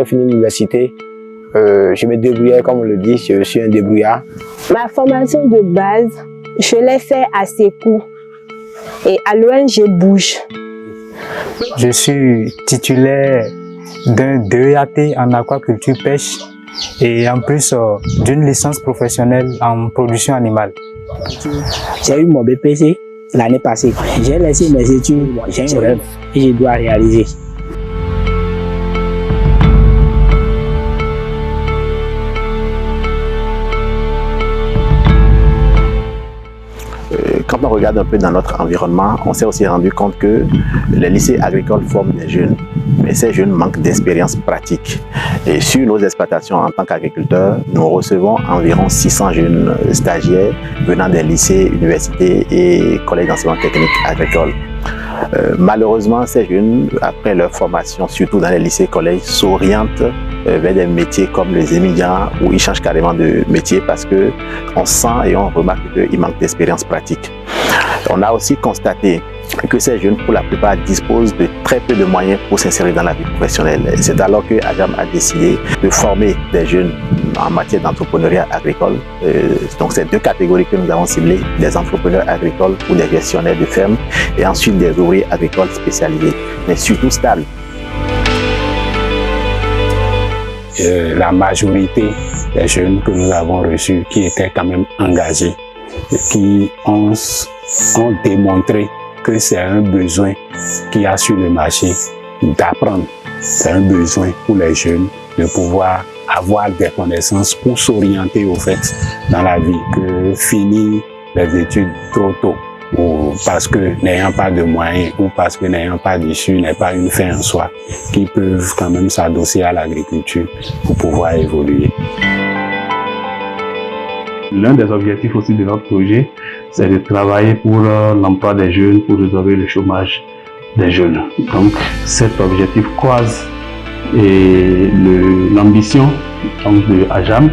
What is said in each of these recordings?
j'ai fini l'université, je me débrouillais, comme on le dit, je suis un débrouillard. Ma formation de base, je l'ai fait à Sékou et à l'ONG Bouge. Je suis titulaire d'un DEAT en aquaculture pêche et en plus d'une licence professionnelle en production animale. J'ai eu mon BPC l'année passée. J'ai laissé mes études, j'ai un rêve et je dois réaliser. Quand on regarde un peu dans notre environnement, on s'est aussi rendu compte que les lycées agricoles forment des jeunes, mais ces jeunes manquent d'expérience pratique. Et sur nos exploitations en tant qu'agriculteurs, nous recevons environ 600 jeunes stagiaires venant des lycées, universités et collèges d'enseignement technique agricole. Malheureusement, ces jeunes, après leur formation, surtout dans les lycées et collèges, s'orientent vers des métiers comme les émigrants où ils changent carrément de métier parce qu'on sent et on remarque qu'ils manquent d'expérience pratique. On a aussi constaté que ces jeunes, pour la plupart, disposent de très peu de moyens pour s'insérer dans la vie professionnelle. C'est alors que AJAM a décidé de former des jeunes en matière d'entrepreneuriat agricole. Donc, c'est deux catégories que nous avons ciblées, des entrepreneurs agricoles ou des gestionnaires de fermes, et ensuite des ouvriers agricoles spécialisés, mais surtout stables. La majorité des jeunes que nous avons reçus, qui étaient quand même engagés, qui ont démontré que c'est un besoin qu'il y a sur le marché d'apprendre. C'est un besoin pour les jeunes de pouvoir avoir des connaissances pour s'orienter au fait dans la vie, que finir les études trop tôt ou parce que n'ayant pas de moyens ou parce que n'ayant pas d'issue n'est pas une fin en soi, qui peuvent quand même s'adosser à l'agriculture pour pouvoir évoluer. L'un des objectifs aussi de notre projet, c'est de travailler pour l'emploi des jeunes, pour résorber le chômage des jeunes. Donc cet objectif croise l'ambition de AJAM,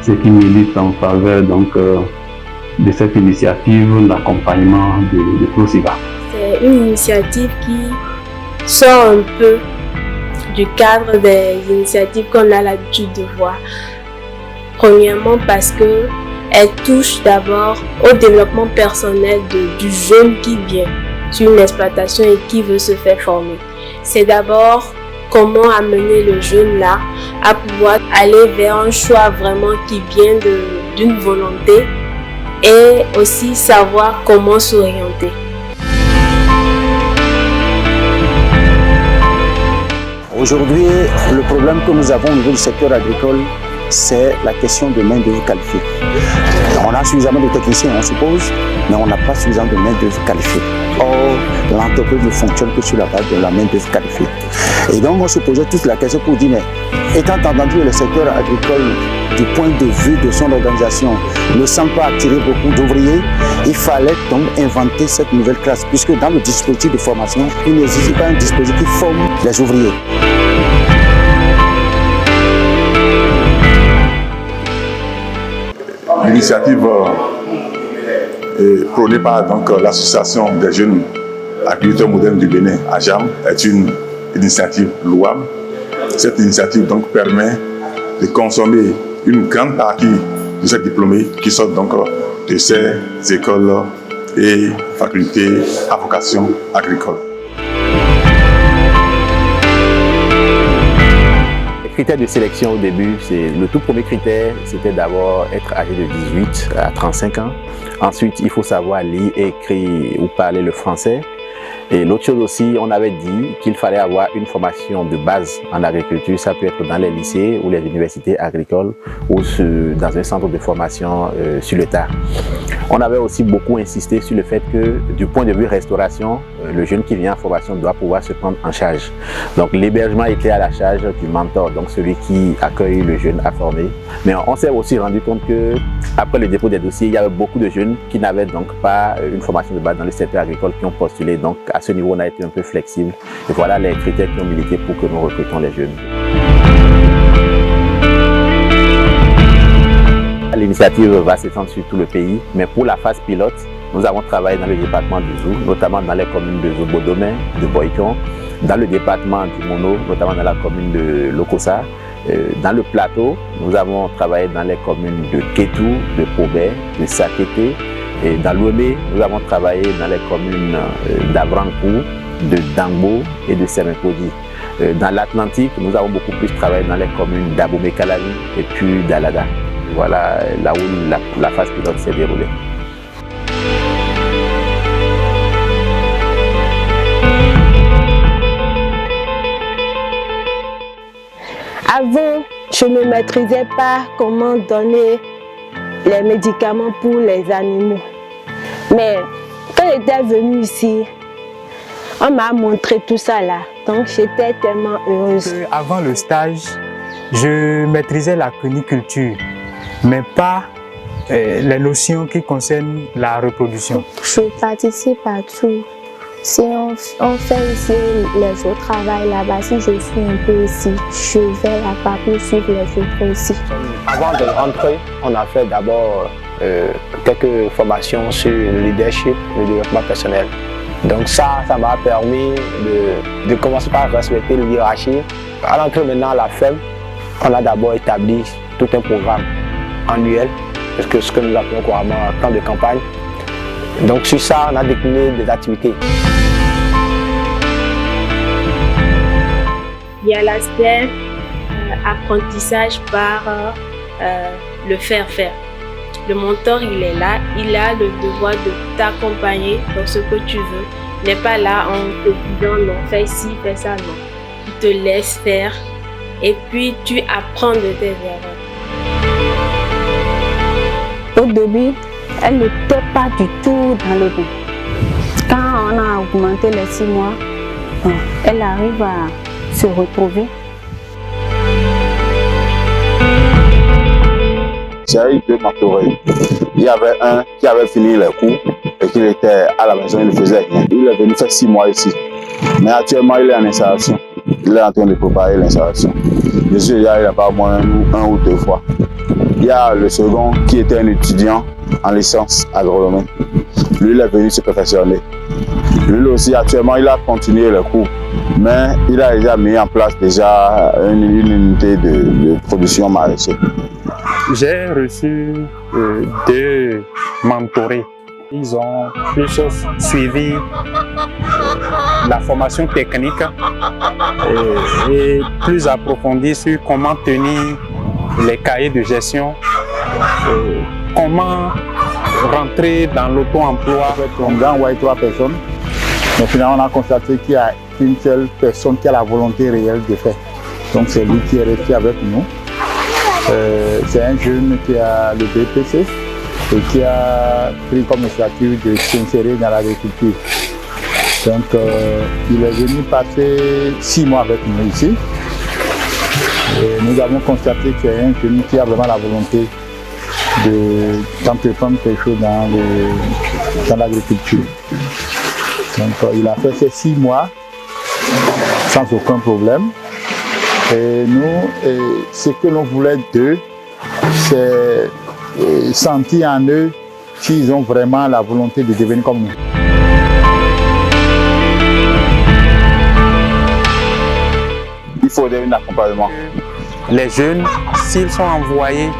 ce qui milite en faveur de cette initiative d'accompagnement de Prosiva. C'est une initiative qui sort un peu du cadre des initiatives qu'on a l'habitude de voir. Premièrement parce qu'elle touche d'abord au développement personnel du jeune qui vient sur une exploitation et qui veut se faire former. C'est d'abord comment amener le jeune là à pouvoir aller vers un choix vraiment qui vient d'une volonté et aussi savoir comment s'orienter. Aujourd'hui, le problème que nous avons au niveau du secteur agricole, c'est la question de main-d'œuvre qualifiée. On a suffisamment de techniciens, on suppose, mais on n'a pas suffisamment de main-d'œuvre qualifiée. Or, l'entreprise ne fonctionne que sur la base de la main-d'œuvre qualifiée. Et donc, on se posait toute la question pour dire, mais étant entendu que le secteur agricole, du point de vue de son organisation, ne semble pas attirer beaucoup d'ouvriers, il fallait donc inventer cette nouvelle classe, puisque dans le dispositif de formation, il n'existe pas un dispositif qui forme les ouvriers. L'initiative prônée par l'association des jeunes agriculteurs modernes du Bénin, AJAM, est une initiative louable. Cette initiative donc permet de consommer une grande partie de ces diplômés qui sortent donc de ces écoles et facultés à vocation agricole. Les critères de sélection au début, le tout premier critère, c'était d'abord être âgé de 18 à 35 ans. Ensuite, il faut savoir lire, écrire ou parler le français. Et l'autre chose aussi, on avait dit qu'il fallait avoir une formation de base en agriculture. Ça peut être dans les lycées ou les universités agricoles ou dans un centre de formation sur le tas. On avait aussi beaucoup insisté sur le fait que du point de vue restauration, le jeune qui vient en formation doit pouvoir se prendre en charge. Donc l'hébergement était à la charge du mentor, donc celui qui accueille le jeune à former. Mais on s'est aussi rendu compte que après le dépôt des dossiers, il y avait beaucoup de jeunes qui n'avaient donc pas une formation de base dans le secteur agricole qui ont postulé. Donc à ce niveau, on a été un peu flexible. Et voilà les critères qui ont milité pour que nous recrutons les jeunes. L'initiative va s'étendre sur tout le pays, mais pour la phase pilote, nous avons travaillé dans le département du Zou, notamment dans les communes de Zou-Bodomé, de Boïkon, dans le département du Mono, notamment dans la commune de Lokossa. Dans le plateau, nous avons travaillé dans les communes de Kétou, de Pobé, de Sakété. Et dans l'Ouémé, nous avons travaillé dans les communes d'Avrankou, de Dangbo et de Sémépodi. Dans l'Atlantique, nous avons beaucoup plus travaillé dans les communes d'Abomey-Calavi et puis d'Alada. Voilà là où la phase pilote s'est déroulée. Avant, je ne maîtrisais pas comment donner les médicaments pour les animaux. Mais quand j'étais venue ici, on m'a montré tout ça là. Donc j'étais tellement heureuse. Avant le stage, je maîtrisais la cuniculture, mais pas les notions qui concernent la reproduction. Je participe à tout. Si on fait ici les autres travail là-bas, si je suis un peu ici, je vais là-bas pour suivre les autres aussi. Avant de rentrer, on a fait d'abord quelques formations sur le leadership, le développement personnel. Donc ça m'a permis de commencer par respecter la hiérarchie. À l'entrée maintenant à la FEM, on a d'abord établi tout un programme annuel, parce que ce que nous appelons couramment plan de campagne. Donc sur ça, on a décliné des activités. Il y a l'aspect apprentissage par le faire-faire. Le mentor, il est là, il a le devoir de t'accompagner dans ce que tu veux. Il n'est pas là en te disant non, fais ci, fais ça, non. Il te laisse faire et puis tu apprends de tes erreurs. Au début, elle n'était pas du tout dans le but. Quand on a augmenté les 6 mois, elle arrive à se retrouver. J'ai eu 2 mentorés. Il y avait un qui avait fini les cours et qui était à la maison, il ne faisait rien. Il est venu faire 6 mois ici. Mais actuellement, il est en installation. Il est en train de préparer l'installation. Je suis là, il n'a pas moins 1 ou 2 fois. Il y a le second qui était un étudiant en licence agronomie. Lui, il est venu se perfectionner. Lui aussi, actuellement, il a continué les cours. Mais il a déjà mis en place une unité de production maraîchère. J'ai reçu 2 mentorés. Ils ont plus suivi la formation technique et plus approfondie sur comment tenir les cahiers de gestion, comment rentrer dans l'auto-emploi. On a envoyé 3 personnes, mais finalement on a constaté qu'il y a une seule personne qui a la volonté réelle de faire. Donc c'est lui qui est resté avec nous. C'est un jeune qui a le BPC et qui a pris comme initiative de s'insérer dans l'agriculture. Donc il est venu passer 6 mois avec nous ici. Et nous avons constaté qu'il y a un jeune qui a vraiment la volonté d'entreprendre quelque chose dans l'agriculture. Donc il a fait ces 6 mois sans aucun problème. Et nous, ce que l'on voulait d'eux, c'est sentir en eux qu'ils ont vraiment la volonté de devenir comme nous. Il faudrait un accompagnement. Les jeunes, s'ils sont envoyés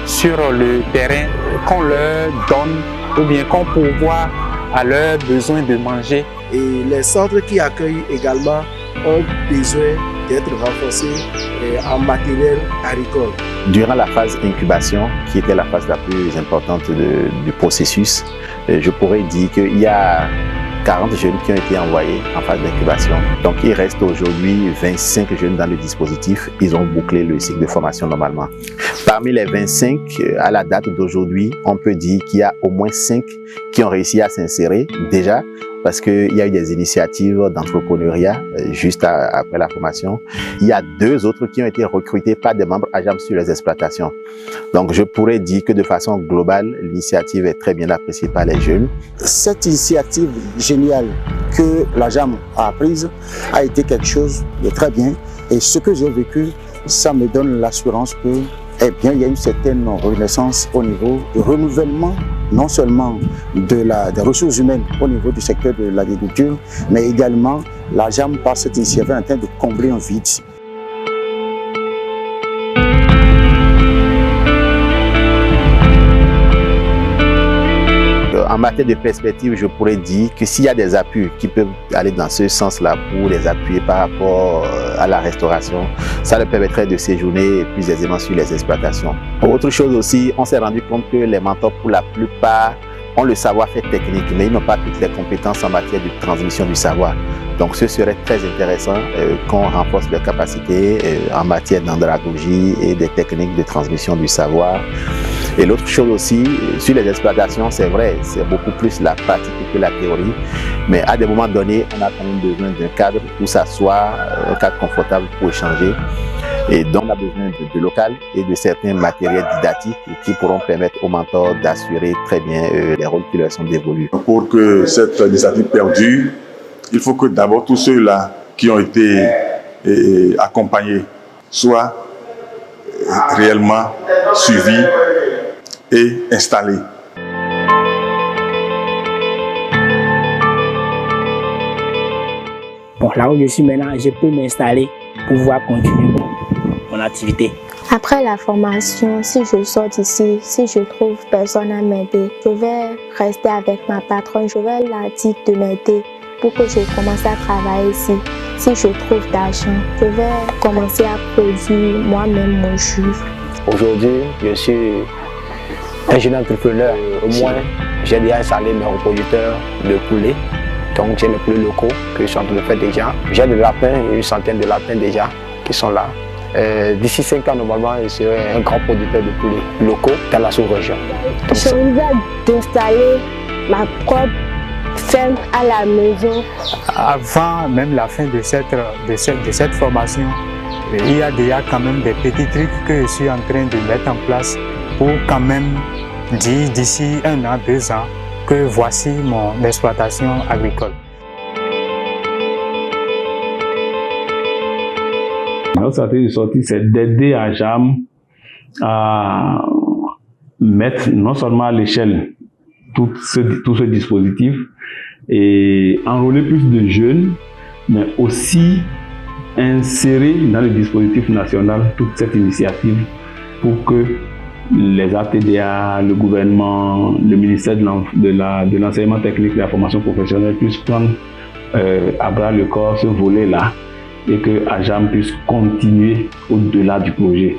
sur le terrain, qu'on leur donne ou bien qu'on pourvoit à leurs besoins de manger. Et les centres qui accueillent également ont besoin d'être renforcés en matériel agricole. Durant la phase incubation, qui était la phase la plus importante du processus, je pourrais dire qu'il y a 40 jeunes qui ont été envoyés en phase d'incubation. Donc il reste aujourd'hui 25 jeunes dans le dispositif. Ils ont bouclé le cycle de formation normalement. Parmi les 25, à la date d'aujourd'hui, on peut dire qu'il y a au moins 5 qui ont réussi à s'insérer déjà, parce qu'il y a eu des initiatives d'entrepreneuriat juste après la formation. Il y a 2 autres qui ont été recrutés par des membres AJAM sur les exploitations. Donc je pourrais dire que de façon globale, l'initiative est très bien appréciée par les jeunes. Cette initiative géniale que l'AJAM a prise a été quelque chose de très bien. Et ce que j'ai vécu, ça me donne l'assurance que, eh bien, il y a une certaine renaissance au niveau du renouvellement non seulement des ressources humaines au niveau du secteur de l'agriculture, mais également la JAM par cette initiative est en train de combler un vide. En matière de perspective, je pourrais dire que s'il y a des appuis qui peuvent aller dans ce sens-là pour les appuyer par rapport à la restauration, ça leur permettrait de séjourner plus aisément sur les exploitations. Autre chose aussi, on s'est rendu compte que les mentors, pour la plupart, ont le savoir-faire technique, mais ils n'ont pas toutes les compétences en matière de transmission du savoir. Donc ce serait très intéressant qu'on renforce leurs capacités en matière d'andragogie et des techniques de transmission du savoir. Et l'autre chose aussi, sur les exploitations, c'est vrai, c'est beaucoup plus la pratique que la théorie, mais à des moments donnés, on a quand même besoin d'un cadre où ça soit un cadre confortable pour échanger. Et donc on a besoin de local et de certains matériels didactiques qui pourront permettre aux mentors d'assurer très bien les rôles qui leur sont dévolus. Pour que cette initiative perdure, il faut que d'abord tous ceux-là qui ont été accompagnés soient réellement suivis et installés. Bon, là où je suis maintenant, je peux m'installer pour pouvoir continuer mon activité. Après la formation, si je sors d'ici, si je trouve personne à m'aider, je vais rester avec ma patronne, je vais la dire de m'aider pour que je commence à travailler ici. Si je trouve d'argent, je vais commencer à produire moi-même mon jus. Aujourd'hui, je suis un jeune entrepreneur. Au moins, j'ai déjà installé mes reproducteurs de poulets. Donc, j'ai les poulets locaux que je suis en train de faire déjà. J'ai des lapins, une centaine de lapins déjà qui sont là. D'ici 5 ans, normalement, je serai un grand producteur de poulets locaux dans la sous-région. J'envisage d'installer ma propre ferme à la maison. Avant même la fin de cette formation, il y a déjà quand même des petits trucs que je suis en train de mettre en place pour quand même dire d'ici 1 an, 2 ans que voici mon exploitation agricole. Notre stratégie de sortie, c'est d'aider à JAM à mettre non seulement à l'échelle tout ce dispositif et enrôler plus de jeunes, mais aussi insérer dans le dispositif national toute cette initiative pour que les ATDA, le gouvernement, le ministère de l'enseignement technique et de la formation professionnelle puissent prendre à bras le corps ce volet-là et que AJAM puisse continuer au-delà du projet.